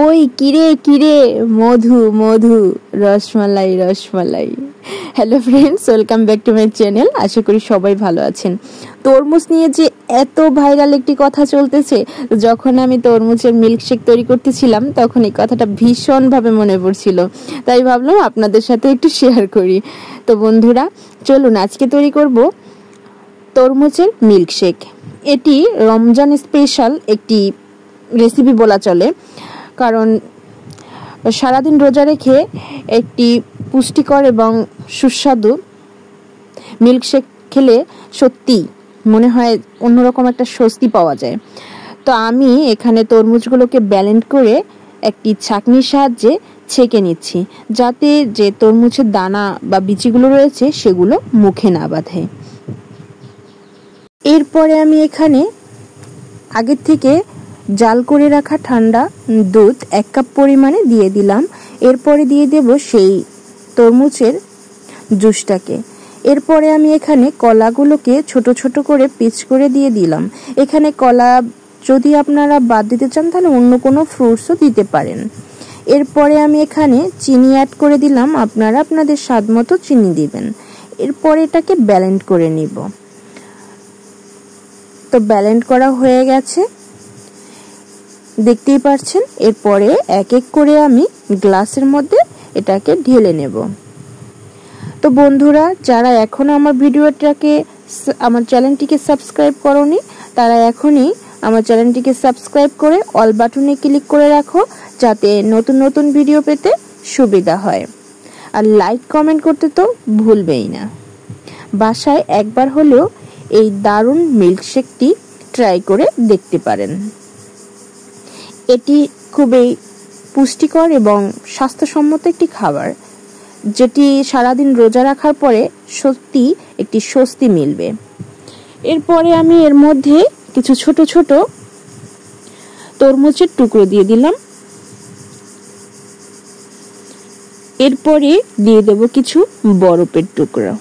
ওই কিরে কিরে Madhu Madhu rasmalai rasmalai. Hello friends, welcome back to my channel. আশা করি সবাই ভালো আছেন। তরমুজ নিয়ে যে এত ভাইরাল একটি কথা চলতেছে, যখন আমি তরমুজের মিল্কশেক তৈরি করতেছিলাম তখন এই কথাটা ভীষণভাবে মনে পড়ছিল, তাই ভাবলাম আপনাদের সাথে একটু শেয়ার করি। তো বন্ধুরা চলুন, আজকে তৈরি করব তরমুজের মিল্কশেক। এটি রমজান স্পেশাল একটি রেসিপি বলা চলে, কারণ সারাদিন রোজা রেখে একটি পুষ্টিকর এবং সুস্বাদু মিল্কশেক খেলে সত্যি মনে হয় অন্যরকম একটা স্বস্তি পাওয়া যায়। তো আমি এখানে তরমুজগুলোকে ব্লেন্ড করে একটি ছাঁকনির সাহায্যে ছেঁকে নিচ্ছি, যাতে যে তরমুজের দানা বা বিচিগুলো রয়েছে সেগুলো মুখে না বাঁধে। এরপরে আমি এখানে আগের থেকে জাল করে রাখা ঠান্ডা দুধ 1 কাপ পরিমাণে দিয়ে দিলাম। এরপরে দিয়ে দেব সেই তরমুজের জুসটাকে। এরপরে আমি এখানে কলাগুলোকে ছোট ছোট করে পিস করে দিয়ে দিলাম। এখানে কলা যদি আপনারা বাদ দিতে চান তাহলে অন্য কোনো ফ্রুটসও দিতে পারেন। এরপরে আমি এখানে চিনি অ্যাড করে দিলাম, আপনারা আপনাদের স্বাদ মতো চিনি দিবেন। এরপরে এটাকে ব্লেন্ড করে নিব। তো ব্লেন্ড করা হয়ে গেছে, দেখতেই পাচ্ছেন। এরপরে এক এক করে আমি গ্লাসের মধ্যে এটাকে ঢেলে নেব। তো বন্ধুরা, যারা এখনো আমার চ্যানেলটিকে সাবস্ক্রাইব করোনি, তারা এখনই আমার চ্যানেলটিকে সাবস্ক্রাইব করে অল বাটনে ক্লিক করে রাখো, যাতে নতুন নতুন ভিডিও পেতে সুবিধা হয়। আর লাইক কমেন্ট করতে তো ভুলবেই না। বাসায় একবার হলেও এই দারুণ মিল্কশেকটি ট্রাই করে দেখতে পারেন। এটি খুবই পুষ্টিকর এবং স্বাস্থ্যসম্মত একটি খাবার, যেটি সারাদিন রোজা রাখার পরে সত্যি একটি স্বস্তি মিলবে। এরপরে আমি এর মধ্যে কিছু ছোট ছোট তরমুজের টুকরো দিয়ে দিলাম। এরপরে দিয়ে দেব কিছু বরফের টুকরো।